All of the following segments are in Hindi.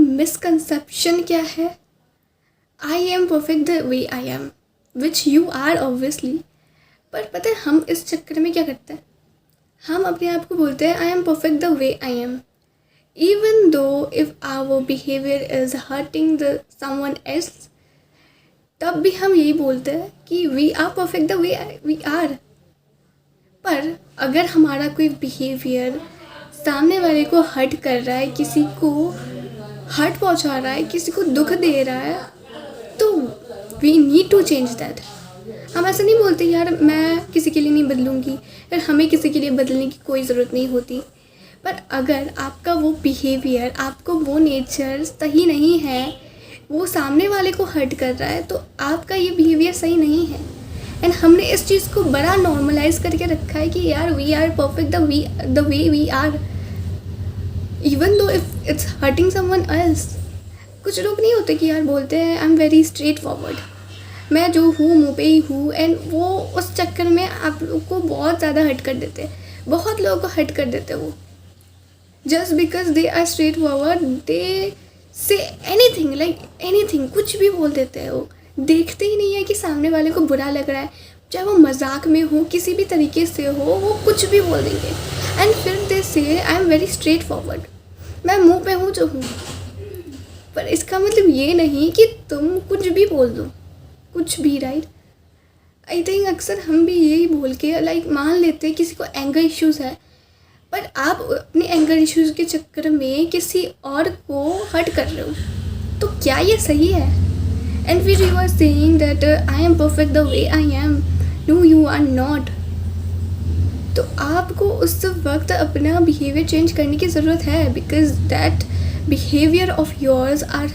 मिसकंसेप्शन क्या है? I am perfect the way I am, which you are obviously. पर पता है हम इस चक्कर में क्या करते हैं, हम अपने आप को बोलते हैं I am perfect the way I M, even though if our behavior is hurting the someone else, तब भी हम यही बोलते हैं कि we are perfect the way we are। पर अगर हमारा कोई बिहेवियर सामने वाले को हर्ट कर रहा है, किसी को हर्ट पहुंचा रहा है, किसी को दुख दे रहा है, तो we need to change that। हम ऐसा नहीं बोलते यार मैं किसी के लिए नहीं बदलूँगी, यार हमें किसी के लिए बदलने की कोई ज़रूरत नहीं होती। पर अगर आपका वो बिहेवियर, आपको वो नेचर सही नहीं है, वो सामने वाले को हर्ट कर रहा है, तो आपका ये बिहेवियर सही नहीं है। एंड हमने इस चीज़ को बड़ा नॉर्मलाइज करके रखा है कि यार we are perfect the way we are, even though if it's hurting someone else. कुछ लोग नहीं होते कि यार बोलते हैं I am very straight forward, मैं जो हूँ मुँह पे ही हूँ, एंड वो उस चक्कर में आप लोग को बहुत ज़्यादा हर्ट कर देते हैं, बहुत लोगों को हर्ट कर देते हैं। वो just because they are straight forward, they say anything like anything, कुछ भी बोल देते हैं। वो देखते ही नहीं है कि सामने वाले को बुरा लग रहा है, चाहे वो मजाक में हो, किसी भी तरीके से हो, वो कुछ भी बोल देंगे। एंड फिर दे से आई एम वेरी स्ट्रेट फॉरवर्ड, मैं मुँह पे हूँ जो हूँ। पर इसका मतलब ये नहीं कि तुम कुछ भी बोल दो, कुछ भी, राइट। आई थिंक अक्सर हम भी यही बोल के लाइक मान लेते हैं किसी को एंगर इश्यूज़ है, पर आप अपने एंगर इश्यूज़ के चक्कर में किसी और को हर्ट कर रहे हो, तो क्या ये सही है? एंड फिर you are saying that I am perfect the way I am, no you are not. तो आपको उस वक्त अपना बिहेवियर चेंज करने की ज़रूरत है, because that behaviour of yours are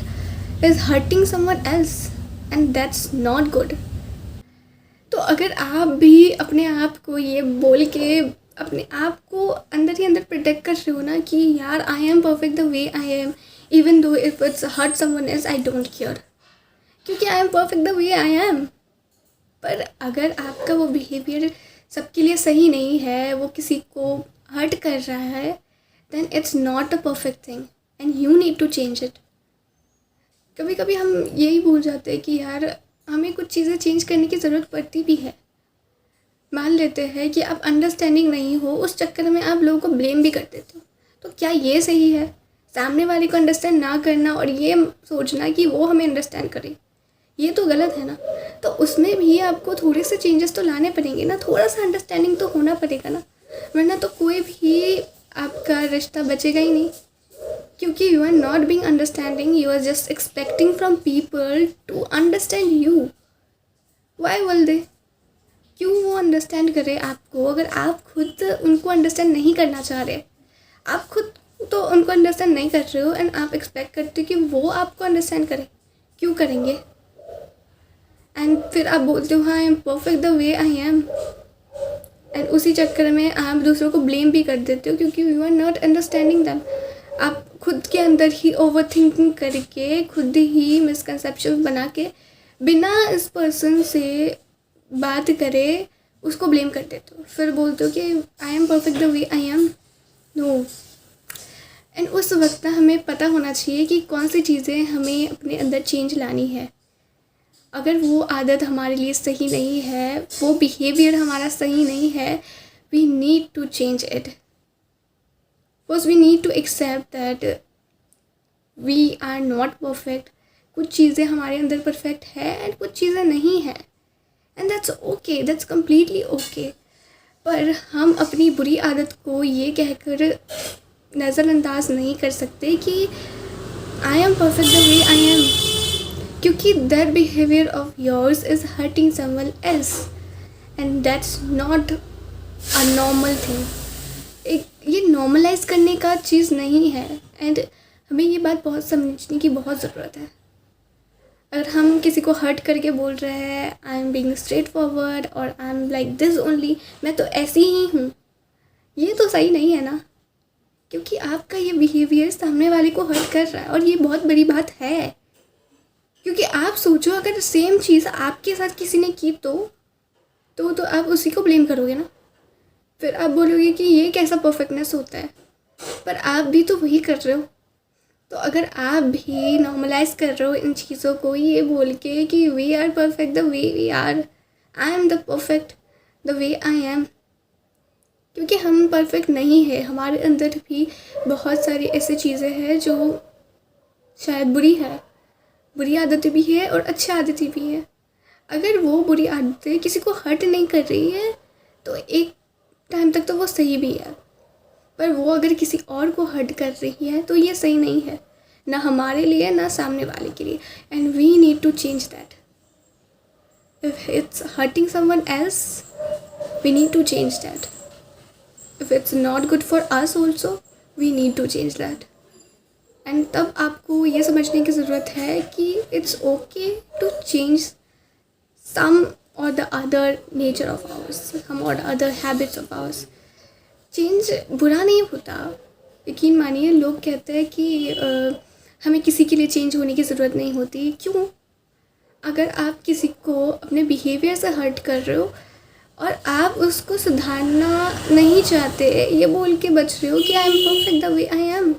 is hurting someone else, and that's not good. तो अगर आप भी अपने आप को ये बोल के अपने आप को अंदर ही अंदर प्रोटेक्ट कर रहे हो ना कि यार I am perfect the way I am, even though if it's hurt someone else I don't care, क्योंकि I am perfect the way I am. पर अगर आपका वो बिहेवियर सबके लिए सही नहीं है, वो किसी को हर्ट कर रहा है, then it's not a perfect thing and you need to change it. कभी कभी हम यही भूल जाते हैं कि यार हमें कुछ चीज़ें चेंज करने की ज़रूरत पड़ती भी है। मान लेते हैं कि आप अंडरस्टैंडिंग नहीं हो, उस चक्कर में आप लोगों को ब्लेम भी कर देते हो, तो क्या ये सही है? सामने वाले को अंडरस्टैंड ना करना और ये सोचना कि वो हमें अंडरस्टैंड करे, ये तो गलत है ना। तो उसमें भी आपको थोड़े से चेंजेस तो लाने पड़ेंगे ना, थोड़ा सा अंडरस्टैंडिंग तो होना पड़ेगा ना, वरना तो कोई भी आपका रिश्ता बचेगा ही नहीं। क्योंकि you are not being understanding, you are just expecting from people to understand you. Why will they? क्यों वो अंडरस्टैंड करें आपको, अगर आप खुद उनको अंडरस्टैंड नहीं करना चाह रहे? आप खुद तो उनको अंडरस्टैंड नहीं कर रहे हो एंड आप एक्सपेक्ट करते हो कि वो आपको अंडरस्टैंड करें, क्यों करेंगे? एंड फिर आप बोलते हो हाँ आई am perfect the way I M, and उसी चक्कर में आप दूसरों को ब्लेम भी कर देते हो क्योंकि you are not understanding them. आप खुद के अंदर ही ओवर थिंकिंग करके, खुद ही मिसकंसेप्शन बना के, बिना इस पर्सन से बात करे उसको ब्लेम कर देते हो, फिर बोलते हो कि I am perfect the way I am. No. And उस वक्त हमें पता होना चाहिए कि कौन सी चीज़ें हमें अपने अंदर चेंज लानी है। अगर वो आदत हमारे लिए सही नहीं है, वो बिहेवियर हमारा सही नहीं है, we need to change it. First we need to accept that we are not perfect. कुछ चीज़ें हमारे अंदर परफेक्ट है एंड कुछ चीज़ें नहीं है, and that's okay, that's completely okay. पर हम अपनी बुरी आदत को ये कहकर नज़रअंदाज नहीं कर सकते कि I am perfect the way I am, क्योंकि that behaviour of yours is hurting someone else, and that's not a normal thing. एक ये नॉर्मलाइज करने का चीज़ नहीं है, एंड हमें ये बात बहुत समझने की बहुत ज़रूरत है। अगर हम किसी को हर्ट करके बोल रहे हैं I am being straight forward और I am like this only, मैं तो ऐसी ही हूँ, ये तो सही नहीं है ना, क्योंकि आपका ये बिहेवियर सामने वाले को हर्ट कर रहा है और ये बहुत बड़ी बात है। क्योंकि आप सोचो अगर सेम चीज़ आपके साथ किसी ने की तो आप उसी को ब्लेम करोगे ना, फिर आप बोलोगे कि ये कैसा परफेक्टनेस होता है, पर आप भी तो वही कर रहे हो। तो अगर आप भी नॉर्मलाइज कर रहे हो इन चीज़ों को ये बोल के कि we are perfect the way we are, I am the perfect the way I am, क्योंकि हम परफेक्ट नहीं है, हमारे अंदर भी बहुत सारी ऐसी चीज़ें हैं जो शायद बुरी आदतें भी है और अच्छी आदतें भी है। अगर वो बुरी आदतें किसी को हर्ट नहीं कर रही है तो एक टाइम तक तो वो सही भी है, पर वो अगर किसी और को हर्ट कर रही है तो ये सही नहीं है, ना हमारे लिए ना सामने वाले के लिए। And we need to change that. If it's hurting someone else, we need to change that. If it's not good for us also, we need to change that. And तब आपको ये समझने की ज़रूरत है कि it's okay to change some or the other nature of ours, some or the other habits of ours. Change बुरा नहीं होता, यकीन मानिए। लोग कहते हैं कि हमें किसी के लिए चेंज होने की ज़रूरत नहीं होती। क्यों? अगर आप किसी को अपने बिहेवियर से हर्ट कर रहे हो और आप उसको सुधारना नहीं चाहते, ये बोल के बच रहे हो कि I am perfect the way I am,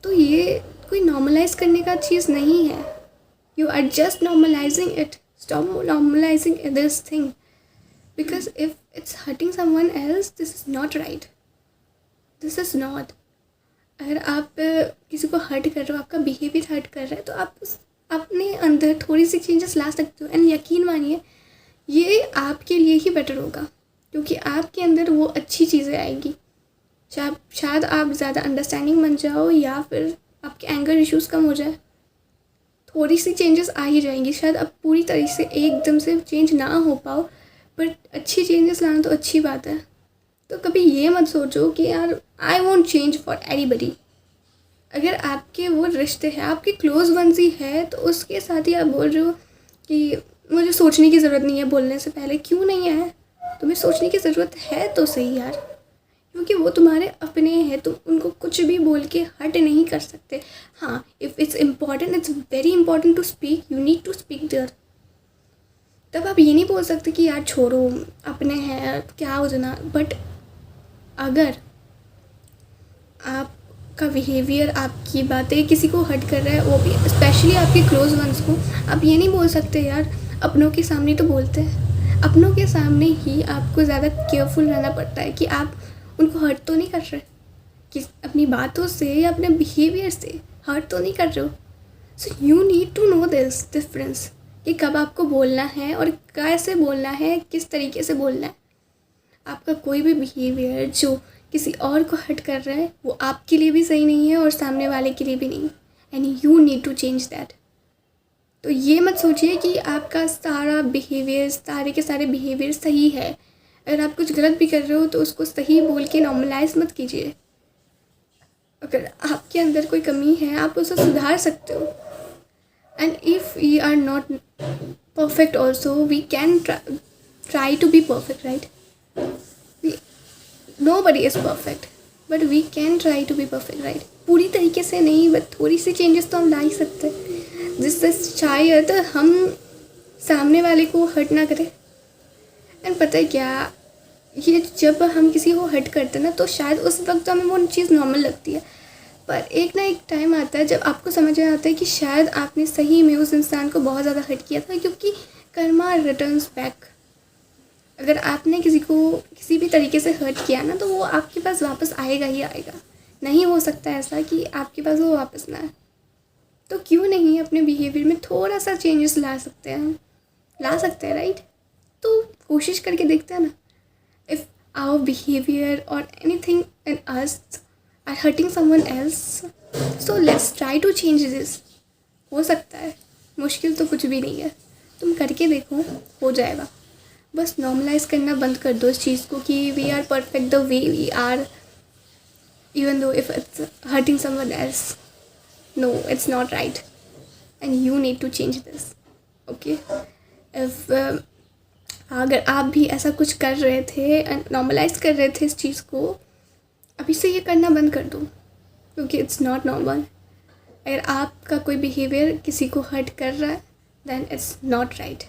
तो ये कोई नॉर्मलाइज करने का चीज़ नहीं है। You are just normalizing it. Stop normalizing this thing, because if it's hurting someone else, this is not right. This is not. अगर आप किसी को हर्ट कर रहे हो, आपका बिहेवियर हर्ट कर रहा है, तो आप अपने अंदर थोड़ी सी चेंजेस ला सकते हो। एंड यकीन मानिए ये आपके लिए ही बेटर होगा, क्योंकि आपके अंदर वो अच्छी चीज़ें आएंगी। शायद आप ज़्यादा अंडरस्टैंडिंग बन जाओ, या फिर आपके एंगर इश्यूज़ कम हो जाए, थोड़ी सी चेंजेस आ ही जाएंगी। शायद अब पूरी तरीके से एकदम से चेंज ना हो पाओ, बट अच्छी चेंजेस लाना तो अच्छी बात है। तो कभी ये मत सोचो कि यार I want change for anybody. अगर आपके वो रिश्ते हैं, आपके क्लोज वंस ही है, तो उसके साथ ही आप बोल रहे हो कि मुझे सोचने की ज़रूरत नहीं है बोलने से पहले। क्यों नहीं है? तुम्हें सोचने की ज़रूरत है तो सही यार, क्योंकि वो तुम्हारे अपने हैं, तुम उनको कुछ भी बोल के हर्ट नहीं कर सकते। हाँ, if it's important, it's very important to speak, you need to speak there. तब आप ये नहीं बोल सकते कि यार छोड़ो, अपने हैं, क्या हो जाना। बट अगर आपका बिहेवियर, आपकी बातें किसी को हर्ट कर रहा है, वो भी स्पेशली आपके क्लोज वंस को, आप ये नहीं बोल सकते यार। अपनों के सामने तो बोलते हैं, अपनों के सामने ही आपको ज़्यादा केयरफुल रहना पड़ता है कि आप उनको हर्ट तो नहीं कर रहे, कि अपनी बातों से या अपने बिहेवियर से हर्ट तो नहीं कर रहे हो। So you need to know this difference, कि कब आपको बोलना है और कैसे बोलना है, किस तरीके से बोलना है। आपका कोई भी बिहेवियर जो किसी और को हर्ट कर रहा है, वो आपके लिए भी सही नहीं है और सामने वाले के लिए भी नहीं। And you need to change that. तो ये मत सोचिए कि आपका सारा बिहेवियर, सारे के सारे बिहेवियर सही है। अगर आप कुछ गलत भी कर रहे हो तो उसको सही बोल के नॉर्मलाइज मत कीजिए। अगर आपके अंदर कोई कमी है, आप उसे सुधार सकते हो। And if we are not perfect also, we can try to be perfect, right? Nobody is perfect, but we can try to be perfect, right? पूरी तरीके से नहीं, बट थोड़ी सी चेंजेस तो हम ला ही सकते हैं, जिससे शायद हम सामने वाले को हर्ट ना करें। एंड पता है क्या, ये जब हम किसी को हर्ट करते हैं ना, तो शायद उस वक्त तो हमें वो चीज़ नॉर्मल लगती है, पर एक ना एक टाइम आता है जब आपको समझ में आता है कि शायद आपने सही में उस इंसान को बहुत ज़्यादा हर्ट किया था, क्योंकि कर्मा रिटर्न्स बैक। अगर आपने किसी को किसी भी तरीके से हर्ट किया ना, तो वो आपके पास वापस आएगा ही आएगा। नहीं हो सकता ऐसा कि आपके पास वो वापस ना आए। तो क्यों नहीं अपने बिहेवियर में थोड़ा सा चेंजेस ला सकते हैं, ला सकते हैं, राइट? तो कोशिश करके देखते हैं ना। इफ़ आवर बिहेवियर और anything in us are hurting someone else, so let's try to change this. हो सकता है, मुश्किल तो कुछ भी नहीं है, तुम करके देखो, हो जाएगा। बस नॉर्मलाइज करना बंद कर दो इस चीज़ को कि we are perfect the way we are, even though if it's hurting someone else. No, it's not right and you need to change this, okay? If अगर आप भी ऐसा कुछ कर रहे थे, नॉर्मलाइज कर रहे थे इस चीज़ को, अभी से ये करना बंद कर दो, क्योंकि इट्स नॉट नॉर्मल। अगर आपका कोई बिहेवियर किसी को हर्ट कर रहा है, देन इट्स नॉट राइट।